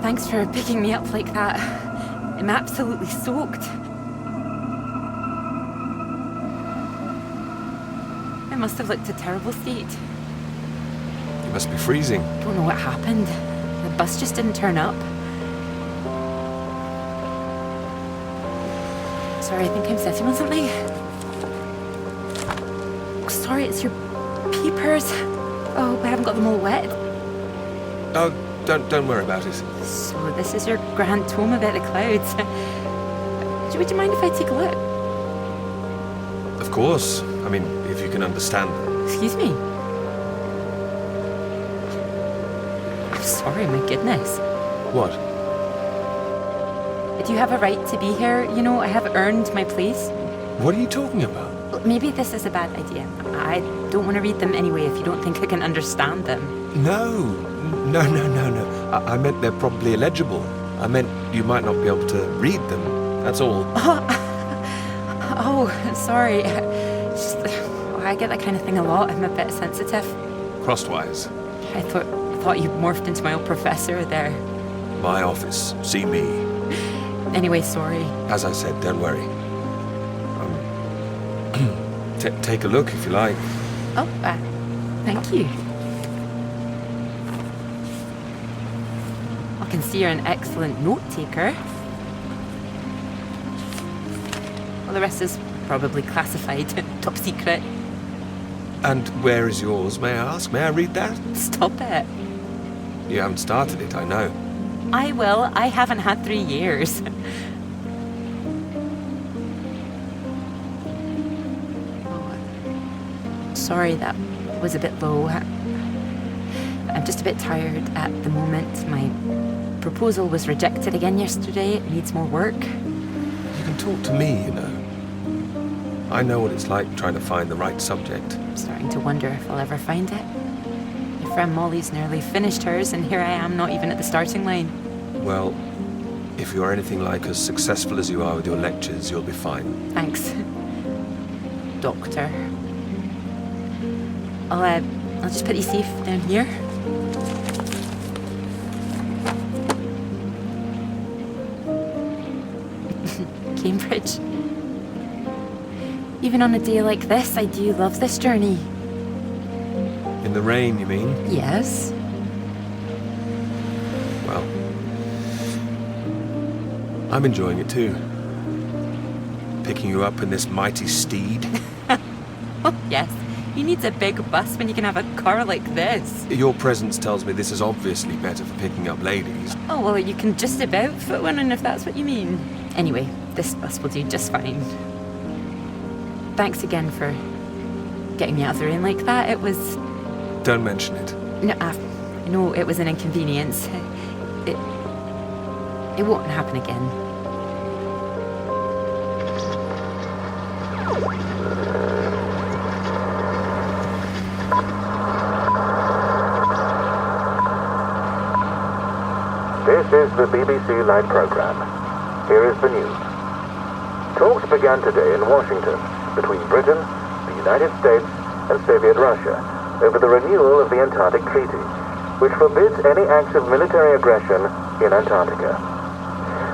Thanks for picking me up like that. I'm absolutely soaked. I must have looked a terrible state. You must be freezing. Don't know what happened. The bus just didn't turn up. Sorry, I think I'm sitting on something. Sorry, it's your peepers. Oh, I haven't got them all wet. Oh, don't worry about it. So this is your grand tome about the clouds. Would you mind if I take a look? Of course. I mean, if you can understand them. Excuse me? I'm sorry, my goodness. What? Do you have a right to be here? You know, I have earned my place. What are you talking about? Well, maybe this is a bad idea. I don't want to read them anyway if you don't think I can understand them. No. I meant they're probably illegible. I meant you might not be able to read them. That's all. Oh, sorry. I get that kind of thing a lot. I'm a bit sensitive. Crosswise. I thought you morphed into my old professor there. My office. See me. Anyway, sorry. As I said, don't worry. Take a look if you like. Oh, thank you. I can see you're an excellent note-taker. Well, the rest is probably classified, top secret. And where is yours, may I ask? May I read that? Stop it. You haven't started it, I know. I will. I haven't had 3 years. Sorry, that was a bit low. I'm just a bit tired at the moment. My proposal was rejected again yesterday. It needs more work. You can talk to me, you know. I know what it's like trying to find the right subject. I'm starting to wonder if I'll ever find it. My friend Molly's nearly finished hers, and here I am, not even at the starting line. Well, if you're anything like as successful as you are with your lectures, you'll be fine. Thanks, Doctor. I'll just put you safe down here. Cambridge. Even on a day like this, I do love this journey. In the rain, you mean? Yes. Well, I'm enjoying it too. Picking you up in this mighty steed. Oh, yes. Who needs a big bus when you can have a car like this? Your presence tells me this is obviously better for picking up ladies. Oh, well, you can just about fit one in if that's what you mean. Anyway, this bus will do just fine. Thanks again for getting me out of the rain like that. It was... Don't mention it. No, I know it was an inconvenience. It won't happen again. This is the BBC Light Programme. Here is the news. Talks began today in Washington between Britain, the United States, and Soviet Russia over the renewal of the Antarctic Treaty, which forbids any acts of military aggression in Antarctica.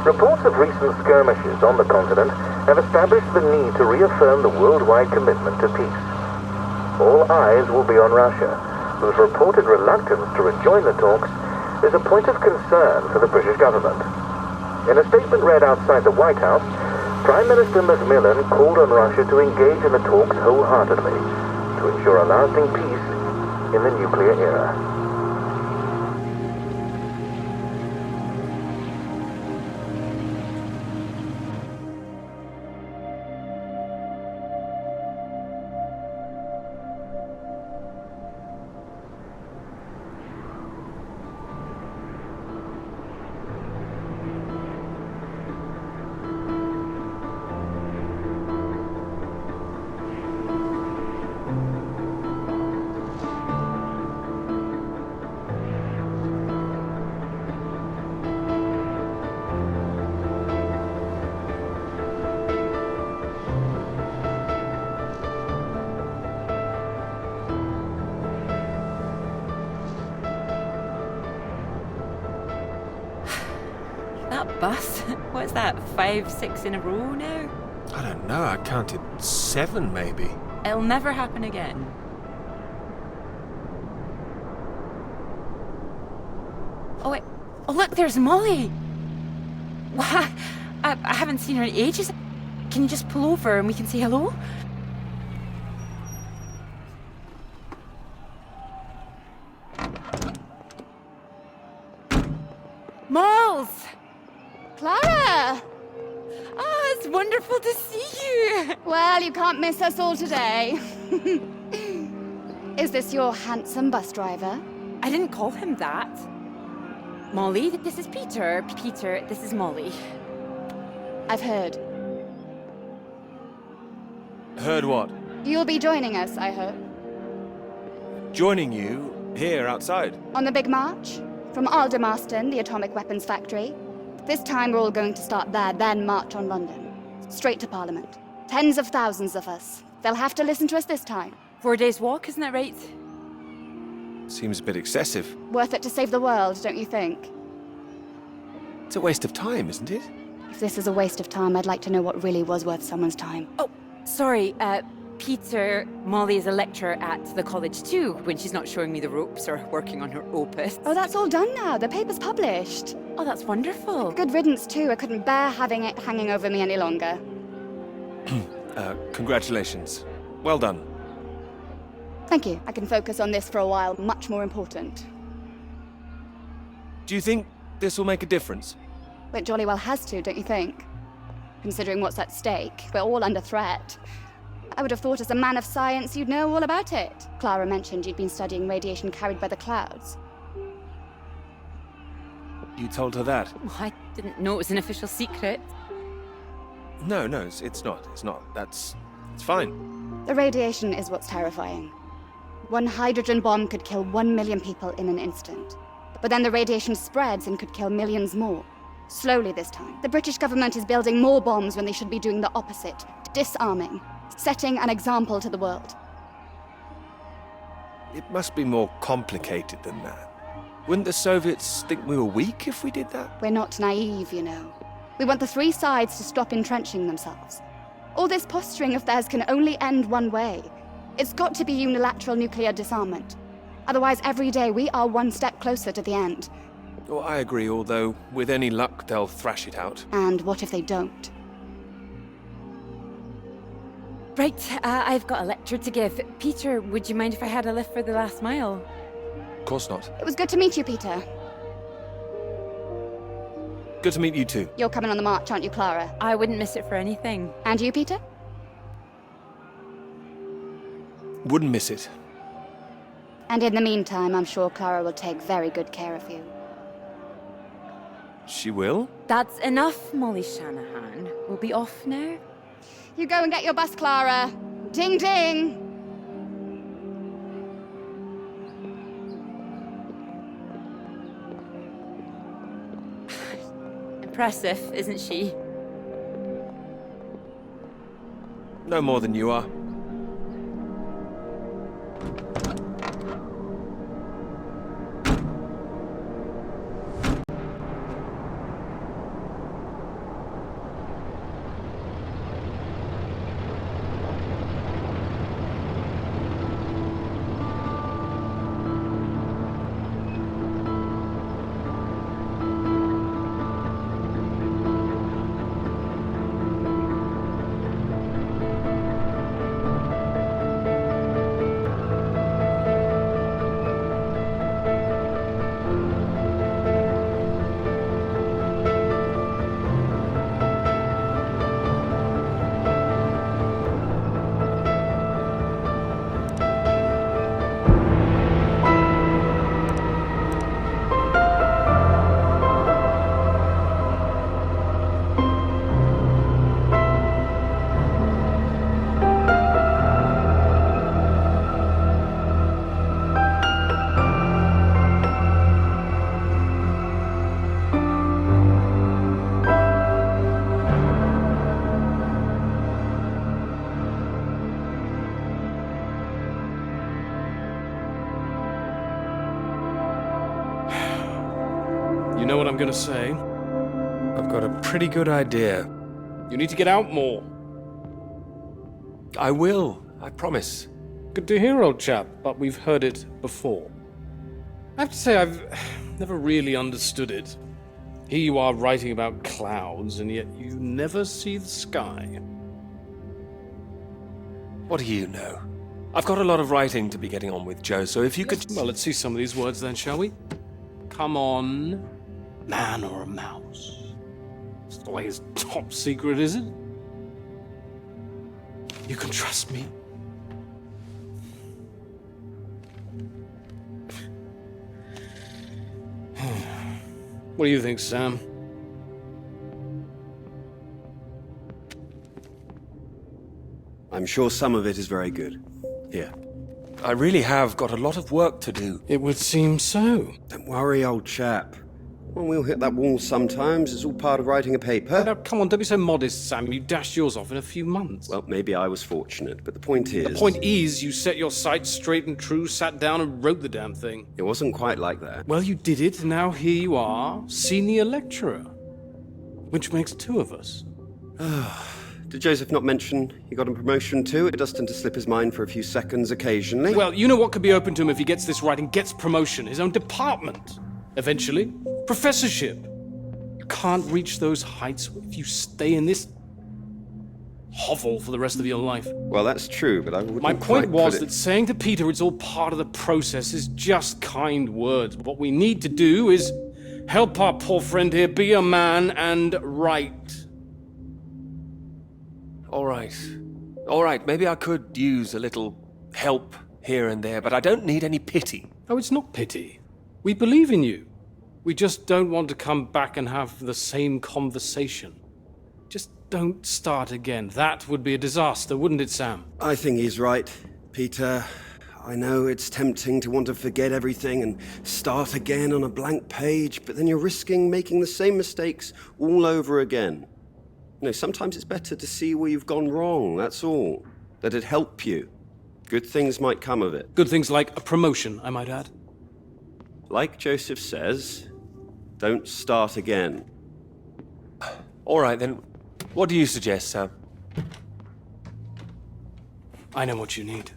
Reports of recent skirmishes on the continent have established the need to reaffirm the worldwide commitment to peace. All eyes will be on Russia, whose reported reluctance to rejoin the talks is a point of concern for the British government. In a statement read outside the White House, Prime Minister Macmillan called on Russia to engage in the talks wholeheartedly to ensure a lasting peace in the nuclear era. that bus? What's that, 5, 6 in a row now? I don't know, I counted 7 maybe. It'll never happen again. Oh, wait. Oh, look, there's Molly. Wow, I haven't seen her in ages. Can you just pull over and we can say hello? Malls! Clara! Ah, it's wonderful to see you. Well, you can't miss us all today. Is this your handsome bus driver? I didn't call him that. Molly, this is Peter. Peter, this is Molly. I've heard. Heard what? You'll be joining us, I hope. Joining you here outside. On the big march? From Aldermaston, the atomic weapons factory. This time we're all going to start there, then march on London. Straight to Parliament. Tens of thousands of us. They'll have to listen to us this time. 4 days walk, isn't that right? Seems a bit excessive. Worth it to save the world, don't you think? It's a waste of time, isn't it? If this is a waste of time, I'd like to know what really was worth someone's time. Oh, sorry, Peter, Molly is a lecturer at the college too, when she's not showing me the ropes or working on her opus. Oh, that's all done now. The paper's published. Oh, that's wonderful. Good riddance, too. I couldn't bear having it hanging over me any longer. Congratulations. Well done. Thank you. I can focus on this for a while. Much more important. Do you think this will make a difference? It jolly well has to, don't you think? Considering what's at stake, we're all under threat. I would have thought as a man of science you'd know all about it. Clara mentioned you'd been studying radiation carried by the clouds. You told her that? Oh, I didn't know it was an official secret. No, it's not. It's fine. The radiation is what's terrifying. One hydrogen bomb could kill 1 million people in an instant. But then the radiation spreads and could kill millions more. Slowly this time. The British government is building more bombs when they should be doing the opposite. Disarming. Setting an example to the world. It must be more complicated than that. Wouldn't the Soviets think we were weak if we did that? We're not naive, you know. We want the three sides to stop entrenching themselves. All this posturing of theirs can only end one way. It's got to be unilateral nuclear disarmament. Otherwise, every day we are one step closer to the end. Well, I agree, although with any luck they'll thrash it out. And what if they don't? Right, I've got a lecture to give. Peter, would you mind if I had a lift for the last mile? Of course not. It was good to meet you, Peter. Good to meet you too. You're coming on the march, aren't you, Clara? I wouldn't miss it for anything. And you, Peter? Wouldn't miss it. And in the meantime, I'm sure Clara will take very good care of you. She will? That's enough, Molly Shanahan. We'll be off now. You go and get your bus, Clara. Ding, ding! Impressive, isn't she? No more than you are. You know what I'm gonna say? I've got a pretty good idea. You need to get out more. I will, I promise. Good to hear, old chap, but we've heard it before. I have to say, I've never really understood it. Here you are writing about clouds, and yet you never see the sky. What do you know? I've got a lot of writing to be getting on with, Joe, so if you could... Well, let's see some of these words then, shall we? Come on. Man or a mouse? It's the way it's top secret, is it? You can trust me. What do you think, Sam? I'm sure some of it is very good. Here. I really have got a lot of work to do. It would seem so. Don't worry, old chap. Well, we'll hit that wall sometimes. It's all part of writing a paper. Now, come on, don't be so modest, Sam. You dashed yours off in a few months. Well, maybe I was fortunate, but the point is... The point is, you set your sights straight and true, sat down and wrote the damn thing. It wasn't quite like that. Well, you did it, and now here you are, senior lecturer. Which makes two of us. Did Joseph not mention he got a promotion too? It does tend to slip his mind for a few seconds occasionally. Well, you know what could be open to him if he gets this right and gets promotion? His own department. Eventually. Professorship. You can't reach those heights if you stay in this hovel for the rest of your life. Well, that's true, but I wouldn't My point quite was put it... that saying to Peter it's all part of the process is just kind words. What we need to do is help our poor friend here be a man and write. All right, maybe I could use a little help here and there, but I don't need any pity. Oh, it's not pity. We believe in you. We just don't want to come back and have the same conversation. Just don't start again. That would be a disaster, wouldn't it, Sam? I think he's right, Peter. I know it's tempting to want to forget everything and start again on a blank page, but then you're risking making the same mistakes all over again. You know, sometimes it's better to see where you've gone wrong, that's all. Let it help you. Good things might come of it. Good things like a promotion, I might add. Like Joseph says, don't start again. All right, then, what do you suggest, Sam? I know what you need.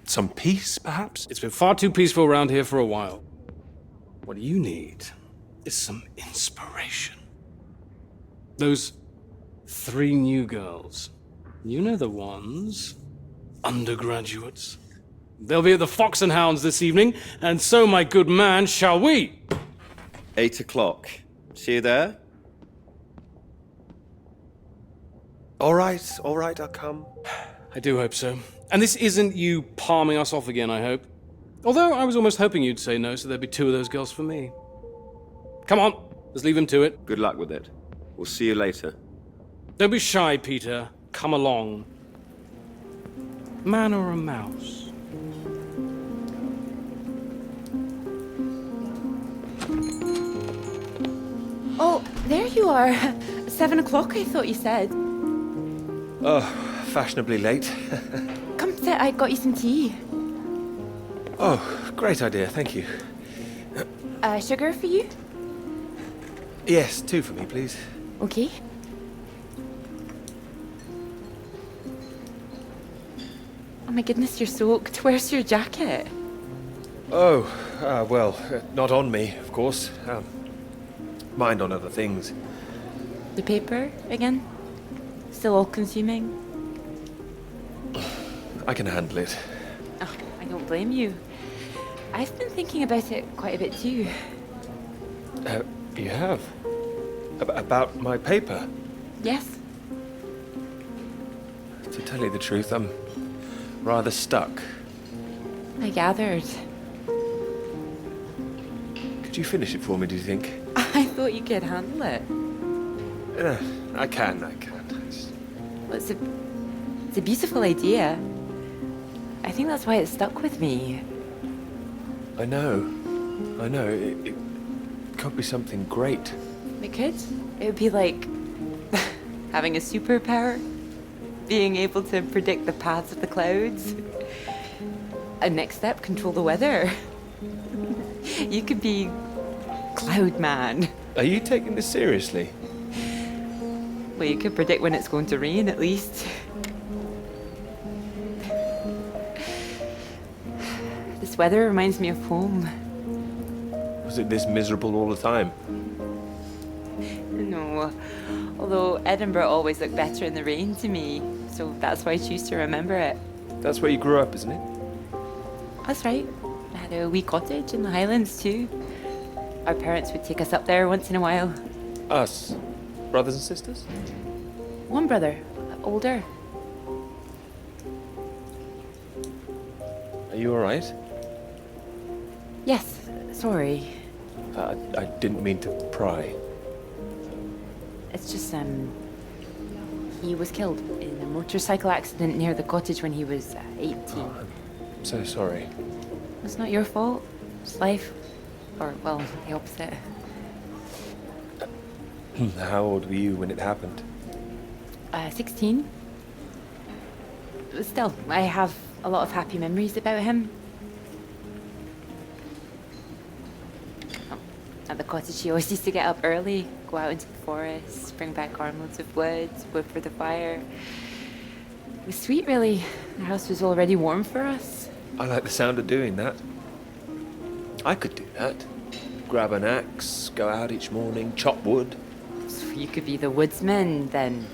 Some peace, perhaps? It's been far too peaceful around here for a while. What you need is some inspiration. Those 3 new girls. You know the ones. Undergraduates. They'll be at the Fox and Hounds this evening, and so, my good man, shall we? 8 o'clock. See you there? All right, I'll come. I do hope so. And this isn't you palming us off again, I hope. Although I was almost hoping you'd say no, so there'd be 2 of those girls for me. Come on, let's leave him to it. Good luck with it. We'll see you later. Don't be shy, Peter. Come along. Man or a mouse? Oh, there you are. 7 o'clock, I thought you said. Oh, fashionably late. Come sit, I got you some tea. Oh, great idea, thank you. Sugar for you? Yes, 2 for me, please. Okay. Oh my goodness, you're soaked. Where's your jacket? Oh, well, not on me, of course. Mind on other things. The paper again? Still all consuming? I can handle it. Oh, I don't blame you. I've been thinking about it quite a bit too. You have? About my paper? Yes? To tell you the truth, I'm rather stuck. I gathered. Could you finish it for me, do you think? I thought you could handle it. I can. Well, it's a beautiful idea. I think that's why it stuck with me. I know. It could be something great. It could. It would be like having a superpower. Being able to predict the paths of the clouds. And next step, control the weather. You could be Cloud Man. Are you taking this seriously? Well, you could predict when it's going to rain, at least. This weather reminds me of home. Was it this miserable all the time? No, although Edinburgh always looked better in the rain to me, so that's why I choose to remember it. That's where you grew up, isn't it? That's right. I had a wee cottage in the Highlands too. Our parents would take us up there once in a while. Us? Brothers and sisters? One brother, older. Are you alright? Yes, sorry. I didn't mean to pry. It's just, he was killed in a motorcycle accident near the cottage when he was 18. Oh, I'm so sorry. It's not your fault. It's life. Or, well, the opposite. How old were you when it happened? 16. Still, I have a lot of happy memories about him. At the cottage, he always used to get up early, go out into the forest, bring back armloads of wood, wood for the fire. It was sweet, really. The house was already warm for us. I like the sound of doing that. I could do that. Grab an axe, go out each morning, chop wood. So you could be the woodsman, then.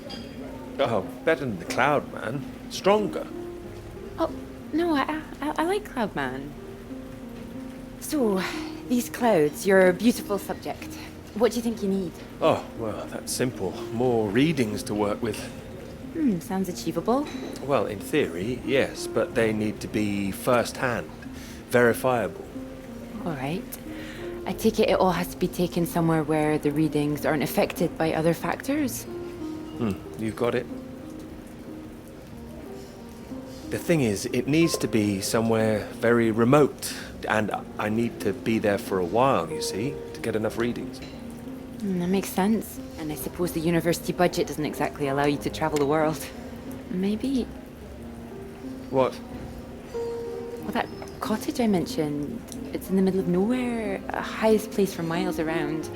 Oh, better than the Cloud Man. Stronger. Oh, no, I like Cloudman. So, these clouds, your beautiful subject. What do you think you need? Oh, well, that's simple. More readings to work with. Sounds achievable. Well, in theory, yes, but they need to be first-hand, verifiable. All right. I take it all has to be taken somewhere where the readings aren't affected by other factors. You've got it. The thing is, it needs to be somewhere very remote, and I need to be there for a while, you see, to get enough readings. That makes sense. And I suppose the university budget doesn't exactly allow you to travel the world. Maybe... What? Well, that cottage I mentioned, it's in the middle of nowhere, highest place for miles around.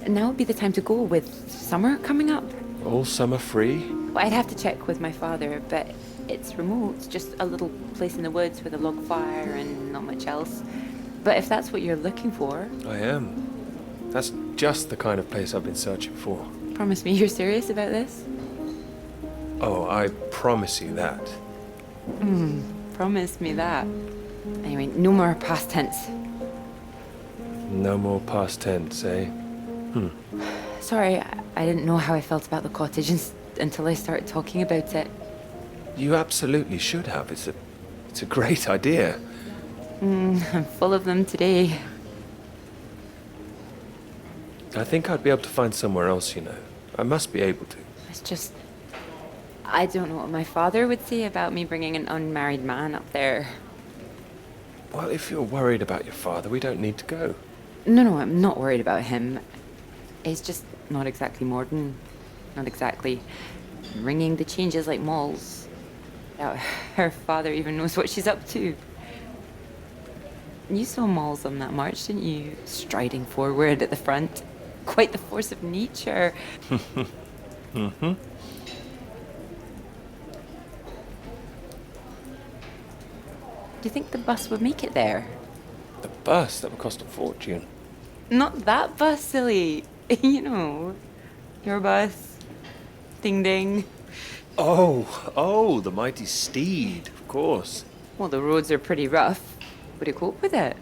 Now would be the time to go with summer coming up. All summer free? Well, I'd have to check with my father, but it's remote, just a little place in the woods with a log fire and not much else. But if that's what you're looking for... I am. That's just the kind of place I've been searching for. Promise me you're serious about this? Oh, I promise you that. Promise me that. Anyway, no more past tense. No more past tense, eh? Sorry, I didn't know how I felt about the cottage until I started talking about it. You absolutely should have. It's a great idea. I'm full of them today. I think I'd be able to find somewhere else, you know. I must be able to. It's just... I don't know what my father would say about me bringing an unmarried man up there. Well, if you're worried about your father, we don't need to go. No, I'm not worried about him. He's just not exactly modern. Not exactly ringing the changes like Moll's. Doubt her father even knows what she's up to. You saw Moll's on that march, didn't you? Striding forward at the front. Quite the force of nature. Mm-hmm. Do you think the bus would make it there? The bus? That would cost a fortune. Not that bus, silly. You know, your bus. Ding ding. Oh, the mighty steed, of course. Well, the roads are pretty rough. Would it cope with it?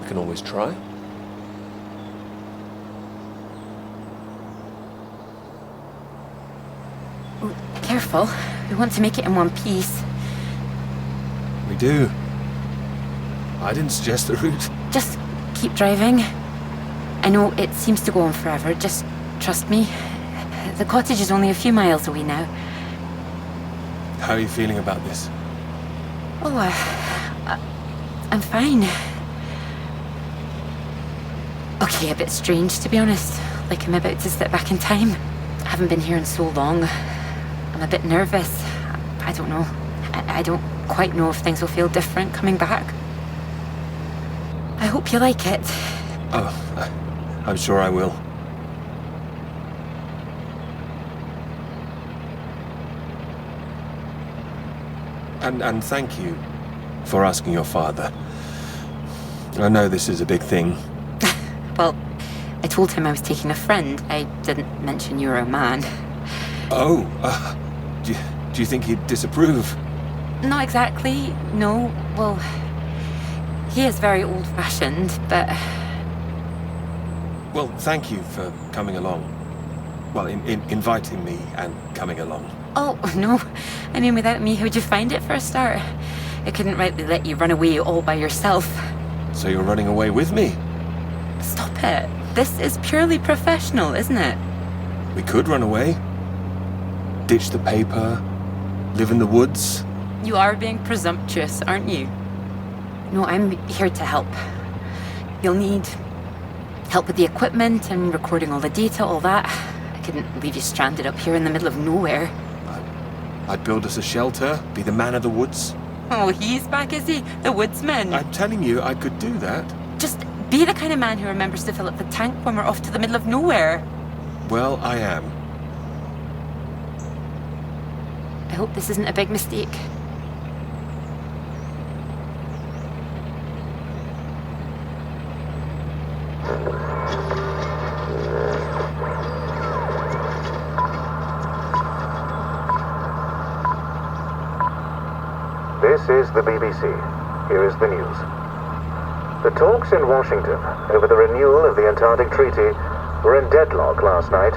We can always try. Oh, careful. We want to make it in one piece. We do. I didn't suggest the route. Just keep driving. I know it seems to go on forever. Just trust me. The cottage is only a few miles away now. How are you feeling about this? Oh, I'm fine. Okay, a bit strange, to be honest. Like I'm about to step back in time. I haven't been here in so long. I'm a bit nervous. I don't know. I don't quite know if things will feel different coming back. hope you like it. Oh, I'm sure I will. And thank you for asking your father. I know this is a big thing. Well, I told him I was taking a friend. I didn't mention you were a man. Oh, do you think he'd disapprove? Not exactly, no. Well, he is very old-fashioned, but... Well, thank you for coming along. Well, inviting me and coming along. Oh, no. I mean, without me, how'd you find it for a start? I couldn't rightly let you run away all by yourself. So you're running away with me? Stop it. This is purely professional, isn't it? We could run away. Ditch the paper. Live in the woods. You are being presumptuous, aren't you? No, I'm here to help. You'll need help with the equipment and recording all the data, all that. I couldn't leave you stranded up here in the middle of nowhere. I'd build us a shelter, be the man of the woods. Oh, he's back, is he? The woodsman. I'm telling you, I could do that. Just be the kind of man who remembers to fill up the tank when we're off to the middle of nowhere. Well, I am. I hope this isn't a big mistake. This is the BBC. Here is the news. The talks in Washington over the renewal of the Antarctic Treaty were in deadlock last night,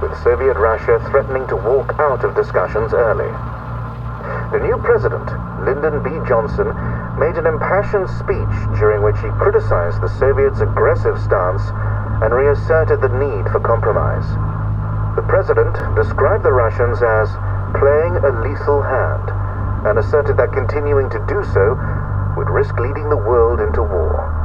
with Soviet Russia threatening to walk out of discussions early. The new president, Lyndon B. Johnson, made an impassioned speech during which he criticized the Soviets' aggressive stance and reasserted the need for compromise. The president described the Russians as playing a lethal hand and asserted that continuing to do so would risk leading the world into war.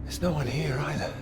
There's no one here either.